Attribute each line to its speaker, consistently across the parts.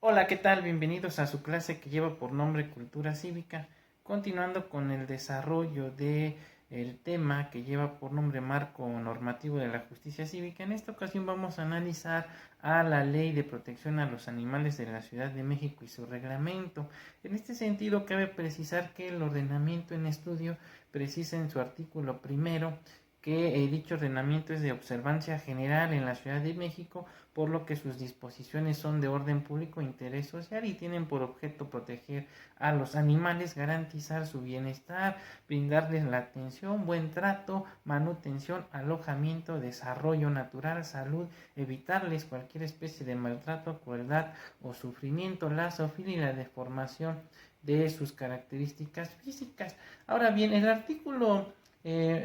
Speaker 1: Hola, ¿qué tal? Bienvenidos a su clase que lleva por nombre Cultura Cívica, continuando con el desarrollo de el tema que lleva por nombre Marco Normativo de la Justicia Cívica. En esta ocasión vamos a analizar a la Ley de Protección a los Animales de la Ciudad de México y su reglamento. En este sentido, cabe precisar que el ordenamiento en estudio precisa en su artículo primero que dicho ordenamiento es de observancia general en la Ciudad de México, por lo que sus disposiciones son de orden público e interés social y tienen por objeto proteger a los animales, garantizar su bienestar, brindarles la atención, buen trato, manutención, alojamiento, desarrollo natural, salud, evitarles cualquier especie de maltrato, crueldad o sufrimiento, la zoofilia y la deformación de sus características físicas. Ahora bien, el artículo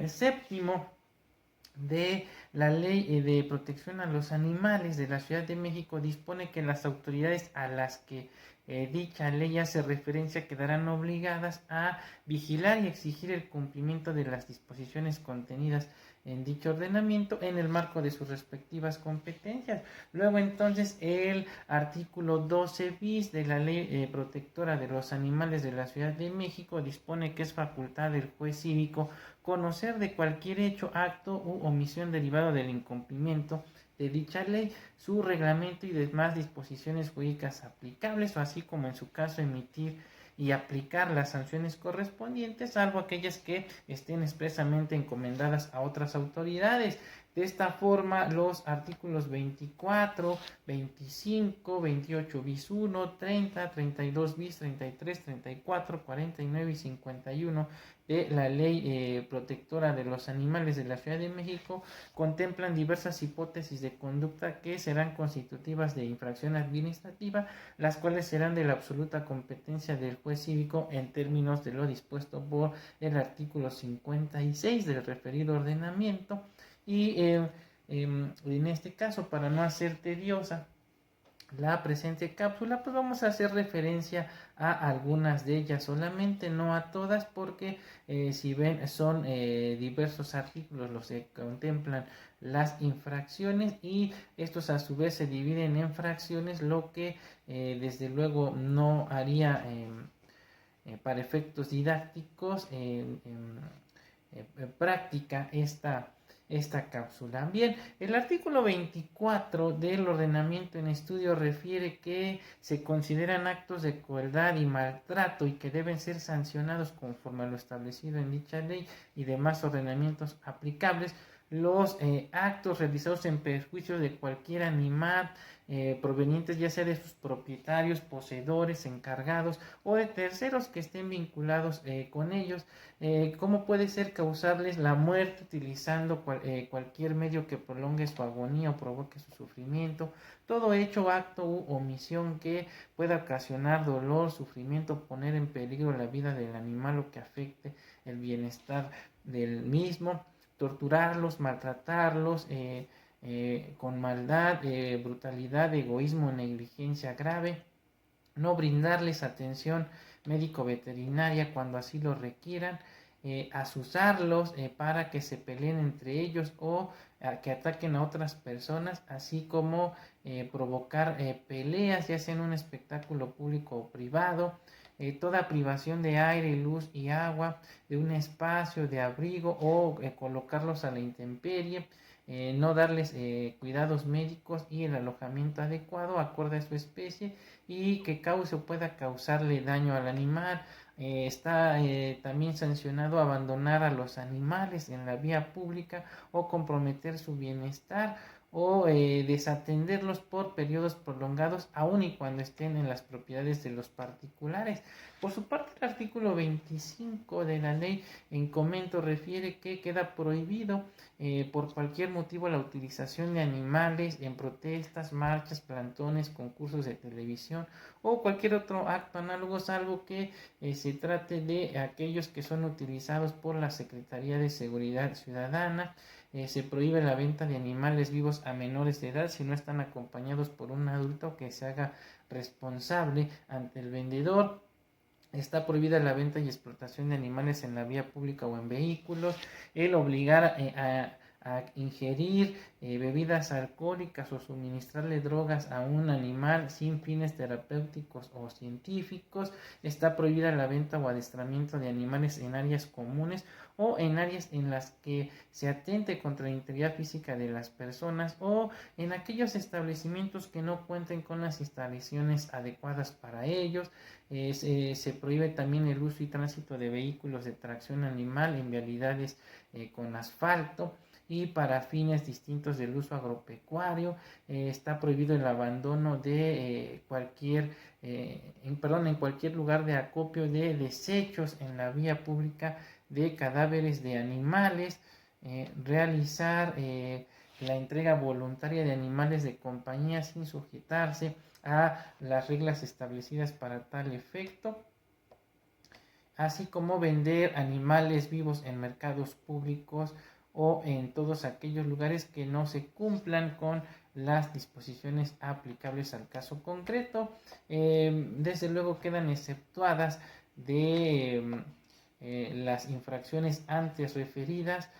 Speaker 1: séptimo de la Ley de Protección a los Animales de la Ciudad de México dispone que las autoridades a las que dicha ley hace referencia quedarán obligadas a vigilar y exigir el cumplimiento de las disposiciones contenidas en dicho ordenamiento en el marco de sus respectivas competencias. Luego entonces el artículo 12 bis de la ley protectora de los animales de la Ciudad de México dispone que es facultad del juez cívico conocer de cualquier hecho, acto u omisión derivado del incumplimiento de dicha ley, su reglamento y demás disposiciones jurídicas aplicables, o así como en su caso emitir y aplicar las sanciones correspondientes, salvo aquellas que estén expresamente encomendadas a otras autoridades. De esta forma, los artículos 24, 25, 28 bis 1, 30, 32 bis, 33, 34, 49 y 51 de la Ley Protectora de los Animales de la Ciudad de México contemplan diversas hipótesis de conducta que serán constitutivas de infracción administrativa, las cuales serán de la absoluta competencia del juez cívico en términos de lo dispuesto por el artículo 56 del referido ordenamiento. Y en este caso, para no hacer tediosa la presente cápsula, pues vamos a hacer referencia a algunas de ellas solamente, no a todas, porque si ven son diversos artículos los que contemplan las infracciones y estos a su vez se dividen en fracciones, lo que desde luego no haría para efectos didácticos práctica esta cápsula. Bien, el artículo 24 del ordenamiento en estudio refiere que se consideran actos de crueldad y maltrato y que deben ser sancionados conforme a lo establecido en dicha ley y demás ordenamientos aplicables los actos realizados en perjuicio de cualquier animal provenientes ya sea de sus propietarios, poseedores, encargados o de terceros que estén vinculados con ellos, cómo puede ser causarles la muerte utilizando cualquier medio que prolongue su agonía o provoque su sufrimiento, todo hecho, acto u omisión que pueda ocasionar dolor, sufrimiento, poner en peligro la vida del animal o que afecte el bienestar del mismo, torturarlos, maltratarlos, con maldad, brutalidad, egoísmo, negligencia grave, no brindarles atención médico-veterinaria cuando así lo requieran, asusarlos para que se peleen entre ellos o que ataquen a otras personas, así como provocar peleas, ya sea en un espectáculo público o privado, toda privación de aire, luz y agua, de un espacio de abrigo o colocarlos a la intemperie, no darles cuidados médicos y el alojamiento adecuado acorde a su especie y que cause o pueda causarle daño al animal. Está también sancionado abandonar a los animales en la vía pública o comprometer su bienestar o desatenderlos por periodos prolongados, aun y cuando estén en las propiedades de los particulares. Por su parte, el artículo 25 de la ley en comento refiere que queda prohibido por cualquier motivo la utilización de animales en protestas, marchas, plantones, concursos de televisión o cualquier otro acto análogo, salvo que se trate de aquellos que son utilizados por la Secretaría de Seguridad Ciudadana. Se prohíbe la venta de animales vivos a menores de edad si no están acompañados por un adulto que se haga responsable ante el vendedor. Está prohibida la venta y explotación de animales en la vía pública o en vehículos. El obligar a ingerir bebidas alcohólicas o suministrarle drogas a un animal sin fines terapéuticos o científicos. Está prohibida la venta o adiestramiento de animales en áreas comunes o en áreas en las que se atente contra la integridad física de las personas, o en aquellos establecimientos que no cuenten con las instalaciones adecuadas para ellos. Se prohíbe también el uso y tránsito de vehículos de tracción animal en vialidades con asfalto y para fines distintos del uso agropecuario. Está prohibido el abandono de en cualquier lugar de acopio de desechos en la vía pública de cadáveres de animales. Realizar la entrega voluntaria de animales de compañía sin sujetarse a las reglas establecidas para tal efecto, así como vender animales vivos en mercados públicos o en todos aquellos lugares que no se cumplan con las disposiciones aplicables al caso concreto. Desde luego quedan exceptuadas de las infracciones antes referidas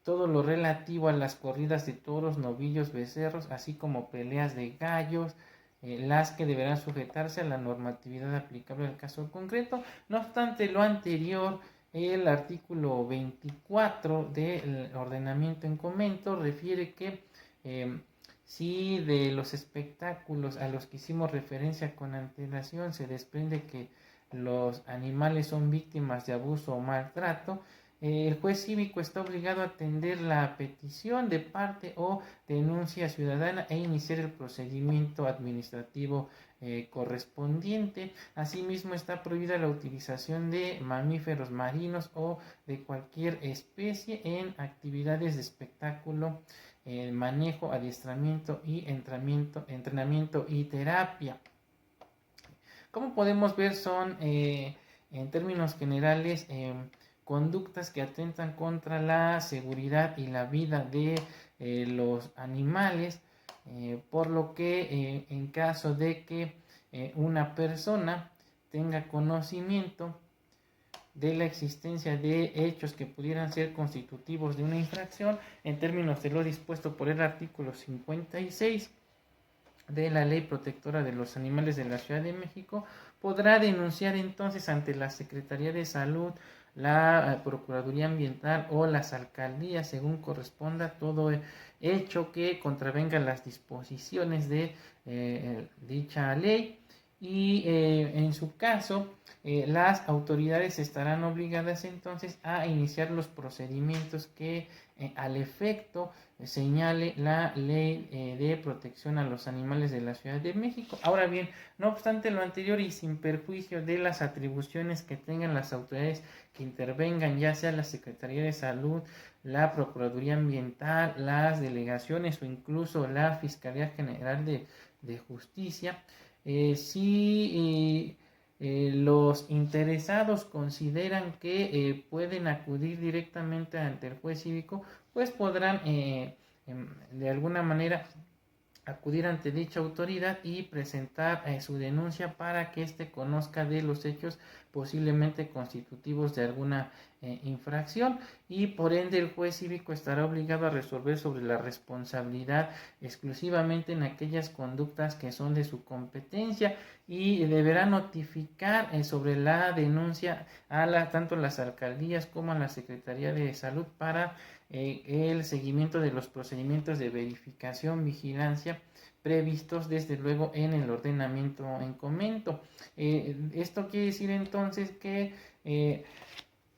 Speaker 1: todo lo relativo a las corridas de toros, novillos, becerros, así como peleas de gallos, las que deberán sujetarse a la normatividad aplicable al caso concreto. No obstante lo anterior, el artículo 24 del ordenamiento en comento refiere que si de los espectáculos a los que hicimos referencia con antelación se desprende que los animales son víctimas de abuso o maltrato, el juez cívico está obligado a atender la petición de parte o denuncia ciudadana e iniciar el procedimiento administrativo correspondiente. Asimismo, está prohibida la utilización de mamíferos marinos o de cualquier especie en actividades de espectáculo, manejo, adiestramiento y entrenamiento y terapia. Como podemos ver, son en términos generales conductas que atentan contra la seguridad y la vida de los animales, por lo que en caso de que una persona tenga conocimiento de la existencia de hechos que pudieran ser constitutivos de una infracción, en términos de lo dispuesto por el artículo 56 de la Ley Protectora de los Animales de la Ciudad de México, podrá denunciar entonces ante la Secretaría de Salud, la Procuraduría Ambiental o las alcaldías, según corresponda, todo hecho que contravenga las disposiciones de dicha ley. Y en su caso, las autoridades estarán obligadas entonces a iniciar los procedimientos que al efecto señale la ley de protección a los animales de la Ciudad de México. Ahora bien, no obstante lo anterior y sin perjuicio de las atribuciones que tengan las autoridades que intervengan, ya sea la Secretaría de Salud, la Procuraduría Ambiental, las delegaciones o incluso la Fiscalía General de Justicia, si los interesados consideran que pueden acudir directamente ante el juez cívico, pues podrán de alguna manera acudir ante dicha autoridad y presentar su denuncia para que éste conozca de los hechos posiblemente constitutivos de alguna infracción, y por ende el juez cívico estará obligado a resolver sobre la responsabilidad exclusivamente en aquellas conductas que son de su competencia, y deberá notificar sobre la denuncia a tanto las alcaldías como a la Secretaría de Salud para el seguimiento de los procedimientos de verificación, vigilancia previstos desde luego en el ordenamiento en comento. Esto quiere decir entonces que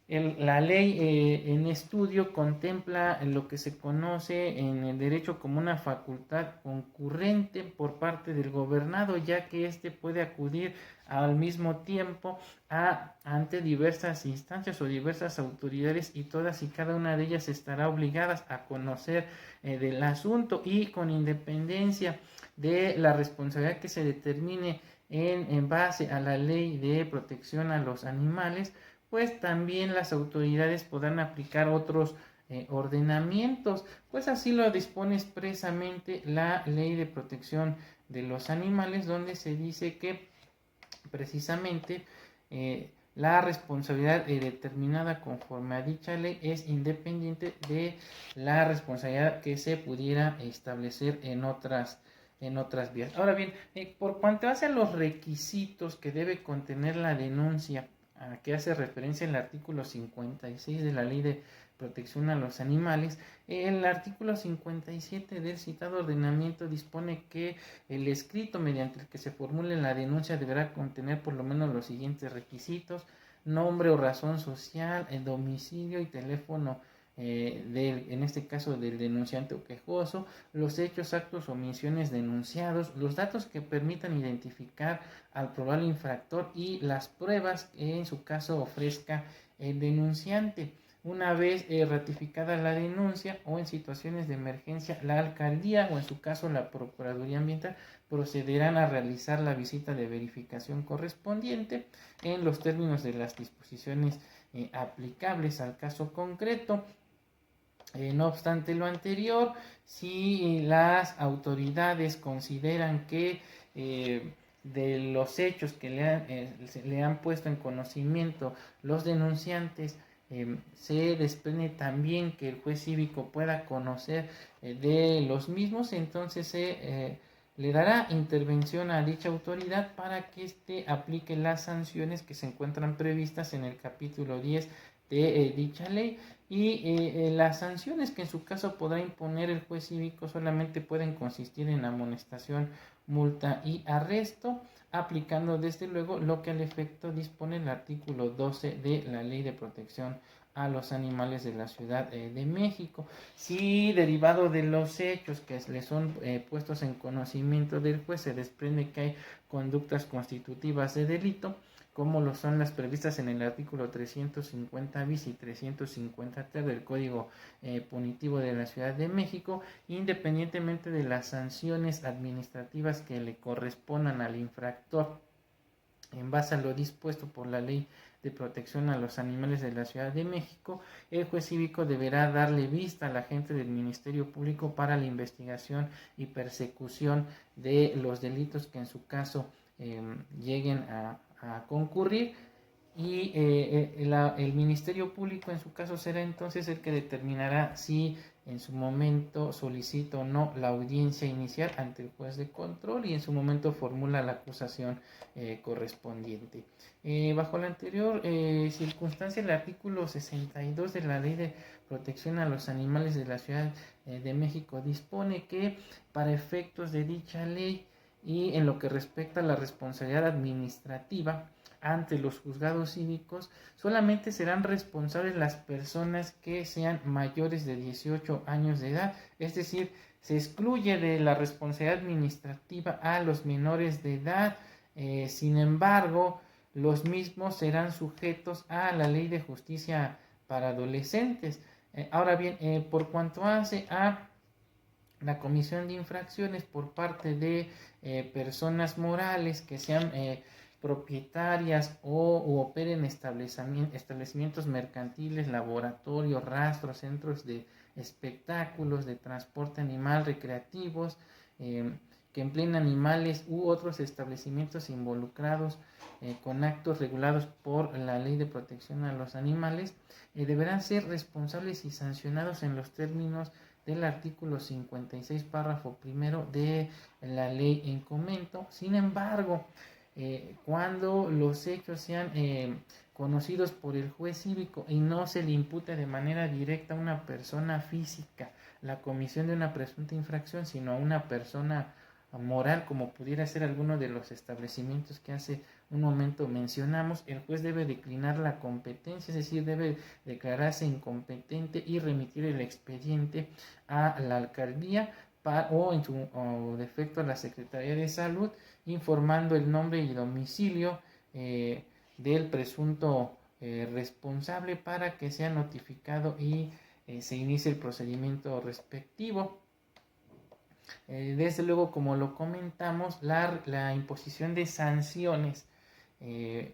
Speaker 1: la ley en estudio contempla lo que se conoce en el derecho como una facultad concurrente por parte del gobernado, ya que éste puede acudir al mismo tiempo ante diversas instancias o diversas autoridades, y todas y cada una de ellas estará obligadas a conocer del asunto, y con independencia de la responsabilidad que se determine en base a la ley de protección a los animales, pues también las autoridades podrán aplicar otros ordenamientos, pues así lo dispone expresamente la Ley de Protección de los Animales, donde se dice que precisamente la responsabilidad determinada conforme a dicha ley es independiente de la responsabilidad que se pudiera establecer en otras vías. Ahora bien, por cuanto hace a los requisitos que debe contener la denuncia, a que hace referencia el artículo 56 de la Ley de Protección a los Animales, el artículo 57 del citado ordenamiento dispone que el escrito mediante el que se formule la denuncia deberá contener por lo menos los siguientes requisitos: nombre o razón social, el domicilio y teléfono en este caso del denunciante o quejoso, los hechos, actos o omisiones denunciados, los datos que permitan identificar al probable infractor y las pruebas que en su caso ofrezca el denunciante. Una vez ratificada la denuncia o en situaciones de emergencia, la alcaldía o en su caso la Procuraduría Ambiental procederán a realizar la visita de verificación correspondiente en los términos de las disposiciones aplicables al caso concreto. No obstante lo anterior, si las autoridades consideran que de los hechos que le han puesto en conocimiento los denunciantes, se desprende también que el juez cívico pueda conocer de los mismos, entonces se le dará intervención a dicha autoridad para que éste aplique las sanciones que se encuentran previstas en el capítulo 10 de dicha ley. Y las sanciones que en su caso podrá imponer el juez cívico solamente pueden consistir en amonestación, multa y arresto, aplicando desde luego lo que al efecto dispone el artículo 12 de la Ley de Protección a los Animales de la Ciudad de México. Si derivado de los hechos que le son puestos en conocimiento del juez se desprende que hay conductas constitutivas de delito, como lo son las previstas en el artículo 350 bis y 350 ter del Código Punitivo de la Ciudad de México, independientemente de las sanciones administrativas que le correspondan al infractor en base a lo dispuesto por la Ley de Protección a los Animales de la Ciudad de México, el juez cívico deberá darle vista al agente del Ministerio Público para la investigación y persecución de los delitos que en su caso lleguen a concurrir, y el Ministerio Público en su caso será entonces el que determinará si en su momento solicita o no la audiencia inicial ante el juez de control y en su momento formula la acusación correspondiente. Bajo la anterior circunstancia, el artículo 62 de la Ley de Protección a los Animales de la Ciudad de México dispone que para efectos de dicha ley y en lo que respecta a la responsabilidad administrativa ante los juzgados cívicos, solamente serán responsables las personas que sean mayores de 18 años de edad, es decir, se excluye de la responsabilidad administrativa a los menores de edad. Sin embargo, los mismos serán sujetos a la Ley de Justicia para Adolescentes. Ahora bien, por cuanto hace a la comisión de infracciones por parte de personas morales que sean propietarias u operen establecimientos mercantiles, laboratorios, rastros, centros de espectáculos, de transporte animal, recreativos, que empleen animales u otros establecimientos involucrados con actos regulados por la Ley de Protección a los Animales, deberán ser responsables y sancionados en los términos del artículo 56, párrafo primero de la ley en comento. Sin embargo, cuando los hechos sean conocidos por el juez cívico y no se le impute de manera directa a una persona física la comisión de una presunta infracción, sino a una persona moral, como pudiera ser alguno de los establecimientos que hace un momento mencionamos, el juez debe declinar la competencia, es decir, debe declararse incompetente y remitir el expediente a la alcaldía o en su defecto a la Secretaría de Salud, informando el nombre y domicilio del presunto responsable para que sea notificado y se inicie el procedimiento respectivo. Desde luego, como lo comentamos, la imposición de sanciones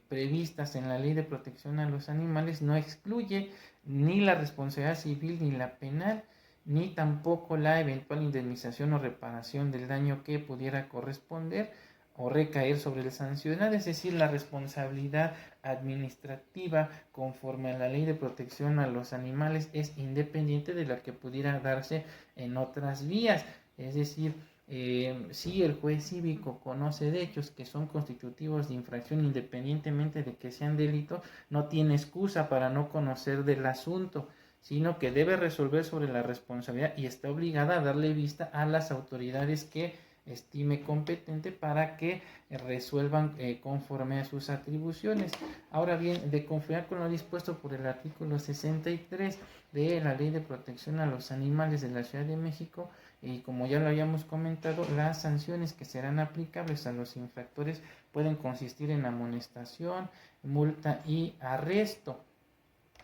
Speaker 1: previstas en la Ley de Protección a los Animales no excluye ni la responsabilidad civil ni la penal, ni tampoco la eventual indemnización o reparación del daño que pudiera corresponder o recaer sobre el sancionado, es decir, la responsabilidad administrativa conforme a la Ley de Protección a los Animales es independiente de la que pudiera darse en otras vías, es decir, si el juez cívico conoce de hechos que son constitutivos de infracción independientemente de que sean delito, no tiene excusa para no conocer del asunto, sino que debe resolver sobre la responsabilidad y está obligada a darle vista a las autoridades que estime competente para que resuelvan conforme a sus atribuciones. Ahora bien, de conformidad con lo dispuesto por el artículo 63 de la Ley de Protección a los Animales de la Ciudad de México, y como ya lo habíamos comentado, las sanciones que serán aplicables a los infractores pueden consistir en amonestación, multa y arresto.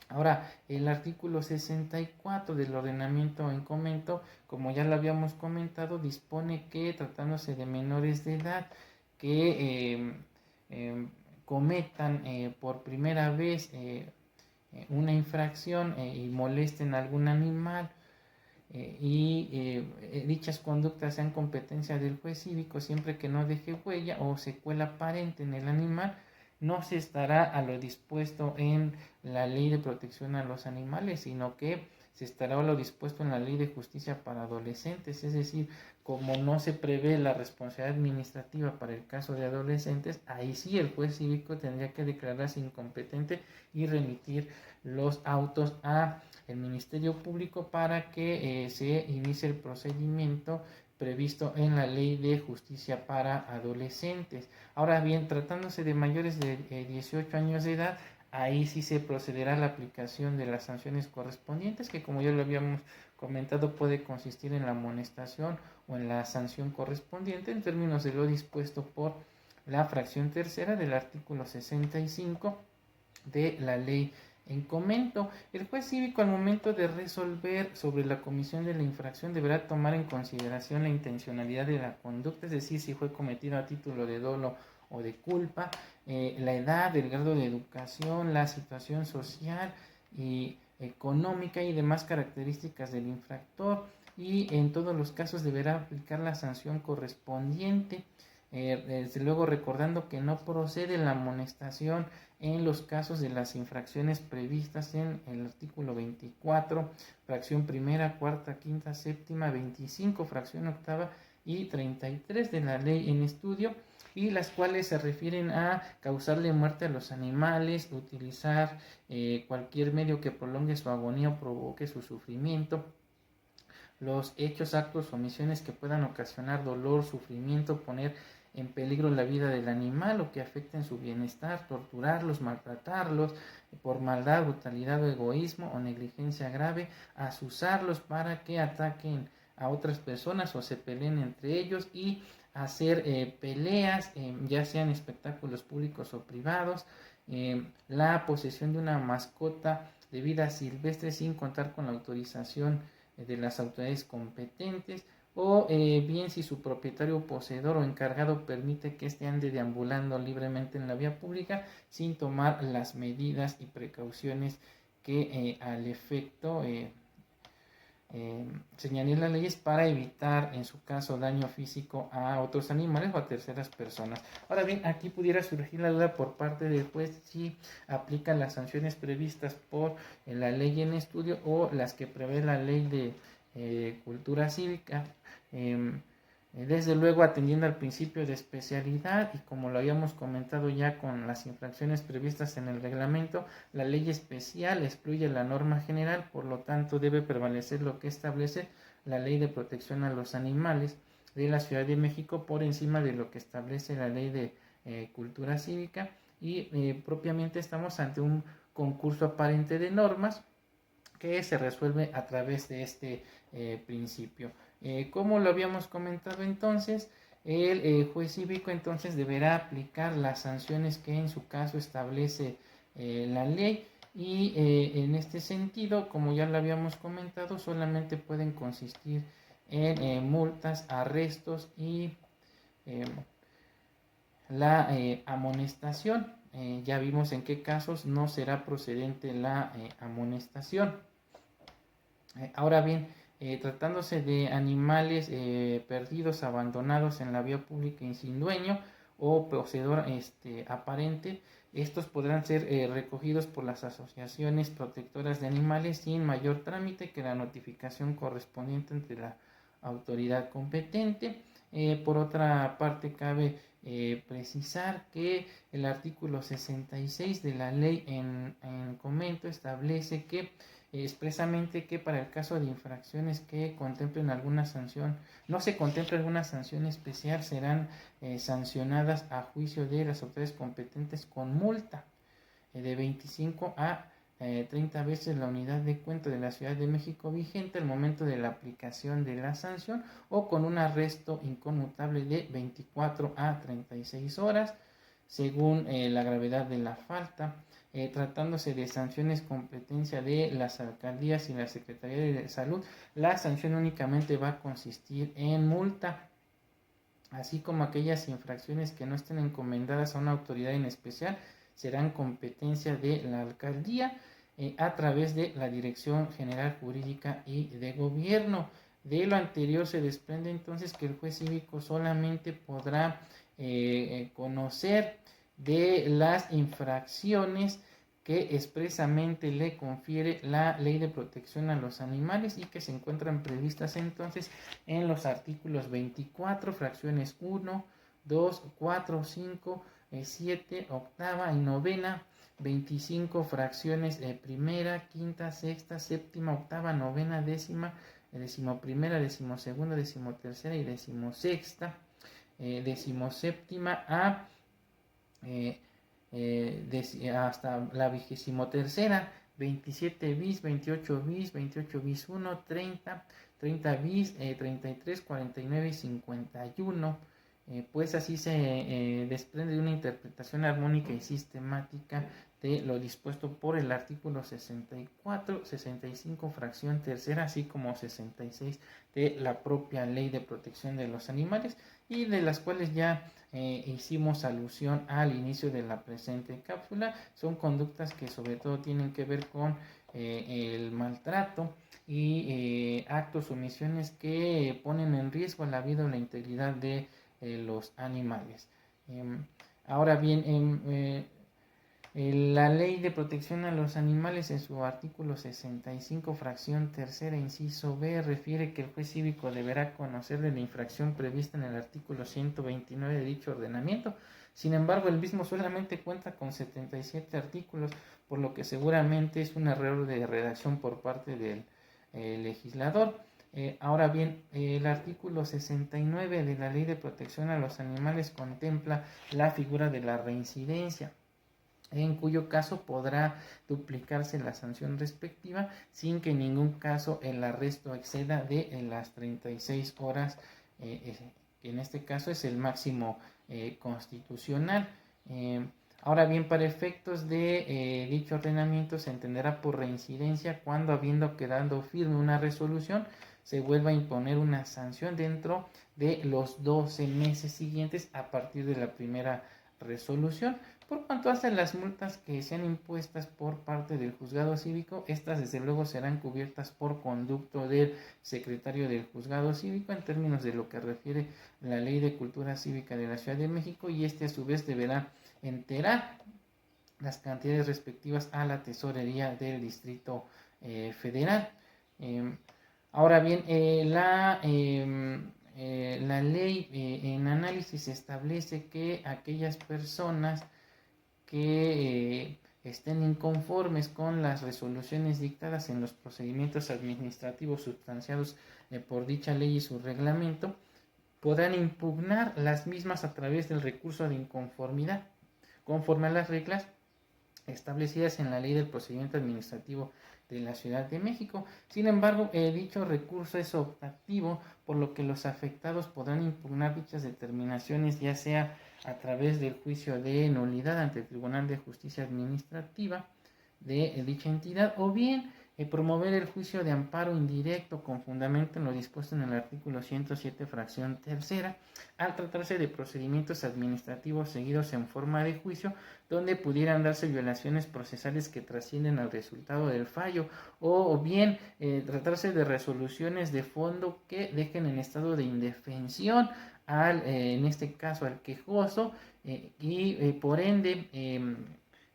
Speaker 1: Ahora, el artículo 64 del ordenamiento en comento, como ya lo habíamos comentado, dispone que tratándose de menores de edad que cometan por primera vez una infracción y molesten a algún animal, dichas conductas sean competencia del juez cívico siempre que no deje huella o secuela aparente en el animal, no se estará a lo dispuesto en la Ley de Protección a los Animales, sino que se estará a lo dispuesto en la Ley de Justicia para Adolescentes, es decir, como no se prevé la responsabilidad administrativa para el caso de adolescentes, ahí sí el juez cívico tendría que declararse incompetente y remitir los autos a el Ministerio Público para que se inicie el procedimiento previsto en la Ley de Justicia para Adolescentes. Ahora bien, tratándose de mayores de 18 años de edad, ahí sí se procederá a la aplicación de las sanciones correspondientes, que como ya lo habíamos comentado puede consistir en la amonestación o en la sanción correspondiente en términos de lo dispuesto por la fracción tercera del artículo 65 de la ley en comento. El juez cívico al momento de resolver sobre la comisión de la infracción deberá tomar en consideración la intencionalidad de la conducta, es decir, si fue cometido a título de dolo o de culpa, la edad, el grado de educación, la situación social y económica y demás características del infractor, y en todos los casos deberá aplicar la sanción correspondiente. Desde luego recordando que no procede la amonestación en los casos de las infracciones previstas en el artículo 24, fracción primera, cuarta, quinta, séptima, 25, fracción octava y 33 de la ley en estudio, y las cuales se refieren a causarle muerte a los animales, utilizar cualquier medio que prolongue su agonía o provoque su sufrimiento, los hechos, actos o omisiones que puedan ocasionar dolor, sufrimiento, poner en peligro la vida del animal o que afecten su bienestar, torturarlos, maltratarlos por maldad, brutalidad o egoísmo o negligencia grave, asusarlos para que ataquen a otras personas o se peleen entre ellos, y hacer peleas, ya sean espectáculos públicos o privados, la posesión de una mascota de vida silvestre sin contar con la autorización de las autoridades competentes, o bien si su propietario, poseedor o encargado permite que éste ande deambulando libremente en la vía pública sin tomar las medidas y precauciones que al efecto señalé las leyes para evitar en su caso daño físico a otros animales o a terceras personas. Ahora bien, aquí pudiera surgir la duda por parte del juez si aplica las sanciones previstas por la ley en estudio o las que prevé la ley de cultura cívica. Desde luego atendiendo al principio de especialidad, y como lo habíamos comentado ya con las infracciones previstas en el reglamento, la ley especial excluye la norma general, por lo tanto debe prevalecer lo que establece la Ley de Protección a los Animales de la Ciudad de México por encima de lo que establece la Ley de Cultura Cívica, y propiamente estamos ante un concurso aparente de normas que se resuelve a través de este principio. Como lo habíamos comentado entonces, el juez cívico entonces deberá aplicar las sanciones que en su caso establece la ley, y en este sentido, como ya lo habíamos comentado, solamente pueden consistir en multas, arrestos y la amonestación. Ya vimos en qué casos no será procedente la amonestación. Ahora bien, tratándose de animales perdidos, abandonados en la vía pública y sin dueño, o poseedor aparente, estos podrán ser recogidos por las asociaciones protectoras de animales sin mayor trámite que la notificación correspondiente ante la autoridad competente. Por otra parte, cabe precisar que el artículo 66 de la ley en comento establece que expresamente que para el caso de infracciones que contemplen alguna sanción, no se contemple alguna sanción especial, serán sancionadas a juicio de las autoridades competentes con multa de 25 a 30 veces la unidad de cuenta de la Ciudad de México vigente al momento de la aplicación de la sanción, o con un arresto inconmutable de 24 a 36 horas según la gravedad de la falta. Tratándose de sanciones competencia de las alcaldías y la Secretaría de Salud, la sanción únicamente va a consistir en multa, así como aquellas infracciones que no estén encomendadas a una autoridad en especial serán competencia de la alcaldía a través de la Dirección General Jurídica y de Gobierno. De lo anterior se desprende entonces que el juez cívico solamente podrá conocer de las infracciones que expresamente le confiere la Ley de Protección a los Animales y que se encuentran previstas entonces en los artículos 24, fracciones 1, 2, 4, 5, 7, octava y novena, 25 fracciones primera, quinta, sexta, séptima, octava, novena, décima, decimoprimera, decimosegunda, decimotercera y decimosexta, decimoséptima a hasta la 23ª, 27 bis, 28 bis, 28 bis 1, 30, 30 bis, 33, 49 y 51. Pues así se desprende de una interpretación armónica y sistemática de lo dispuesto por el artículo 64, 65, fracción tercera, así como 66 de la propia Ley de Protección de los Animales, y de las cuales ya hicimos alusión al inicio de la presente cápsula. Son conductas que sobre todo tienen que ver con el maltrato y actos o omisiones que ponen en riesgo la vida o la integridad de los animales. Ahora bien, la Ley de Protección a los Animales en su artículo 65, fracción tercera, inciso B, refiere que el juez cívico deberá conocer de la infracción prevista en el artículo 129 de dicho ordenamiento. Sin embargo, el mismo solamente cuenta con 77 artículos, por lo que seguramente es un error de redacción por parte del legislador. Ahora bien, el artículo 69 de la Ley de Protección a los Animales contempla la figura de la reincidencia, en cuyo caso podrá duplicarse la sanción respectiva sin que en ningún caso el arresto exceda de las 36 horas, que en este caso es el máximo constitucional. Ahora bien, para efectos de dicho ordenamiento se entenderá por reincidencia cuando, habiendo quedado firme una resolución, se vuelva a imponer una sanción dentro de los 12 meses siguientes a partir de la primera resolución. Por cuanto hacen las multas que sean impuestas por parte del juzgado cívico, estas desde luego serán cubiertas por conducto del secretario del juzgado cívico en términos de lo que refiere la Ley de Cultura Cívica de la Ciudad de México, y este a su vez deberá enterar las cantidades respectivas a la tesorería del Distrito Federal. Ahora bien, la ley en análisis establece que aquellas personas que estén inconformes con las resoluciones dictadas en los procedimientos administrativos sustanciados por dicha ley y su reglamento, podrán impugnar las mismas a través del recurso de inconformidad, conforme a las reglas establecidas en la Ley del Procedimiento Administrativo de la Ciudad de México. Sin embargo, dicho recurso es optativo, por lo que los afectados podrán impugnar dichas determinaciones ya sea a través del juicio de nulidad ante el Tribunal de Justicia Administrativa de dicha entidad, o bien promover el juicio de amparo indirecto con fundamento en lo dispuesto en el artículo 107, fracción tercera, al tratarse de procedimientos administrativos seguidos en forma de juicio, donde pudieran darse violaciones procesales que trascienden al resultado del fallo, o bien tratarse de resoluciones de fondo que dejen en estado de indefensión en este caso al quejoso, por ende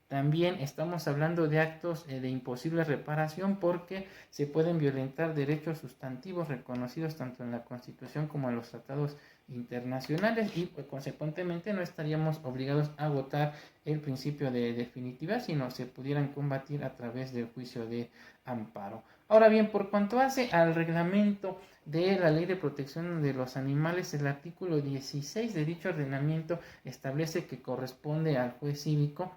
Speaker 1: también estamos hablando de actos de imposible reparación porque se pueden violentar derechos sustantivos reconocidos tanto en la Constitución como en los tratados internacionales y pues, consecuentemente no estaríamos obligados a agotar el principio de definitiva, sino se pudieran combatir a través del juicio de amparo. Ahora bien, por cuanto hace al reglamento de la Ley de Protección de los Animales, el artículo 16 de dicho ordenamiento establece que corresponde al juez cívico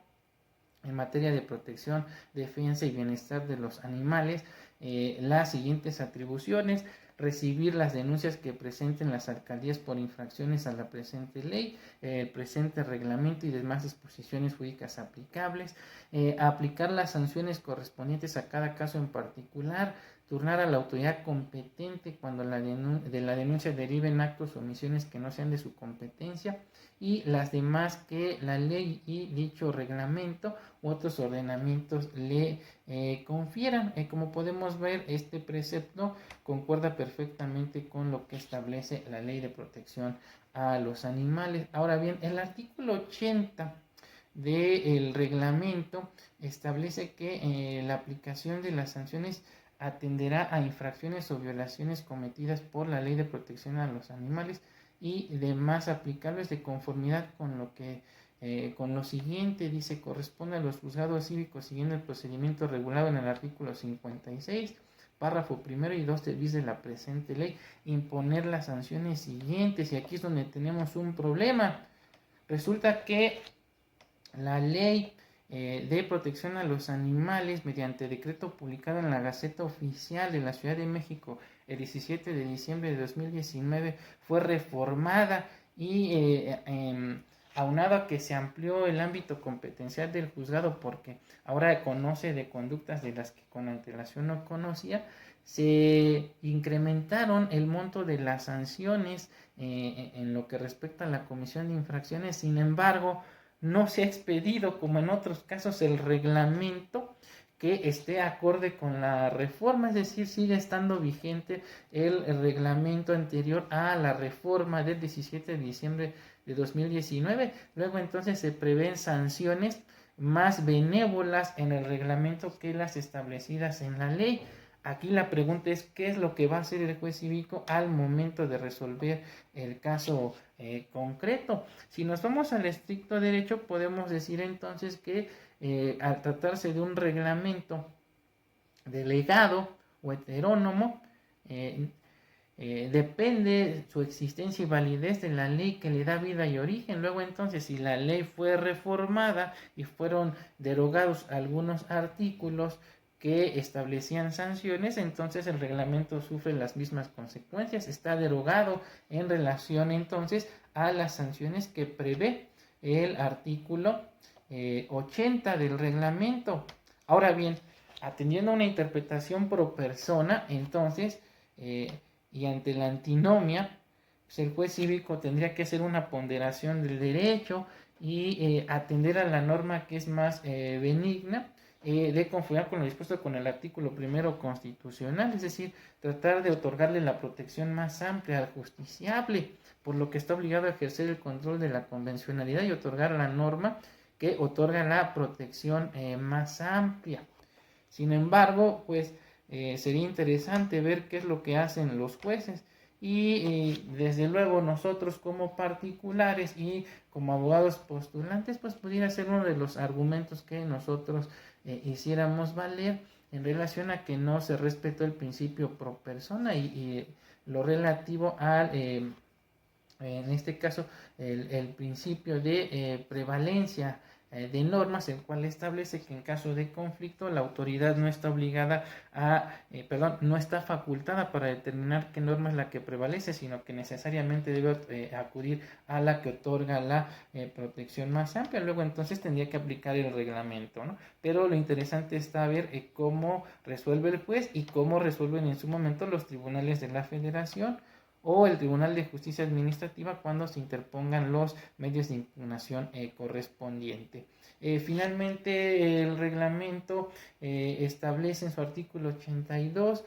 Speaker 1: en materia de protección, defensa y bienestar de los animales, las siguientes atribuciones: recibir las denuncias que presenten las alcaldías por infracciones a la presente ley, presente reglamento y demás disposiciones jurídicas aplicables, aplicar las sanciones correspondientes a cada caso en particular, turnar a la autoridad competente cuando de la denuncia deriven actos o omisiones que no sean de su competencia, y las demás que la ley y dicho reglamento u otros ordenamientos le confieran. Como podemos ver, este precepto concuerda perfectamente con lo que establece la Ley de Protección a los Animales. Ahora bien, el artículo 80 del reglamento establece que la aplicación de las sanciones atenderá a infracciones o violaciones cometidas por la Ley de Protección a los Animales y demás aplicables de conformidad con lo que con lo siguiente. Dice: corresponde a los juzgados cívicos, siguiendo el procedimiento regulado en el artículo 56 párrafo primero y 2 bis de la presente ley, imponer las sanciones siguientes. Y aquí es donde tenemos un problema. Resulta que la ley de protección a los animales, mediante decreto publicado en la Gaceta Oficial de la Ciudad de México el 17 de diciembre de 2019, fue reformada y aunado a que se amplió el ámbito competencial del juzgado, porque ahora conoce de conductas de las que con antelación no conocía, se incrementaron el monto de las sanciones en lo que respecta a la comisión de infracciones. Sin embargo, no se ha expedido, como en otros casos, el reglamento que esté acorde con la reforma, es decir, sigue estando vigente el reglamento anterior a la reforma del 17 de diciembre de 2019. Luego entonces se prevén sanciones más benévolas en el reglamento que las establecidas en la ley. Aquí la pregunta es: ¿qué es lo que va a hacer el juez cívico al momento de resolver el caso concreto? Si nos vamos al estricto derecho, podemos decir entonces que al tratarse de un reglamento delegado o heterónomo, depende su existencia y validez de la ley que le da vida y origen. Luego entonces, si la ley fue reformada y fueron derogados algunos artículos que establecían sanciones, entonces el reglamento sufre las mismas consecuencias, está derogado en relación entonces a las sanciones que prevé el artículo 80 del reglamento. Ahora bien, atendiendo a una interpretación pro persona, entonces y ante la antinomia, pues el juez cívico tendría que hacer una ponderación del derecho y atender a la norma que es más benigna, de conformidad con lo dispuesto con el artículo primero constitucional, es decir, tratar de otorgarle la protección más amplia al justiciable, por lo que está obligado a ejercer el control de la convencionalidad y otorgar la norma que otorga la protección más amplia. Sin embargo, pues sería interesante ver qué es lo que hacen los jueces y desde luego nosotros como particulares y como abogados postulantes, pues pudiera ser uno de los argumentos que nosotros hiciéramos valer en relación a que no se respetó el principio pro persona y lo relativo al en este caso el principio de prevalencia de normas, el cual establece que en caso de conflicto la autoridad no está obligada no está facultada para determinar qué norma es la que prevalece, sino que necesariamente debe acudir a la que otorga la protección más amplia. Luego entonces tendría que aplicar el reglamento, ¿no? Pero lo interesante está ver cómo resuelve el juez y cómo resuelven en su momento los tribunales de la Federación o el Tribunal de Justicia Administrativa cuando se interpongan los medios de impugnación correspondiente. Finalmente, el reglamento establece en su artículo 82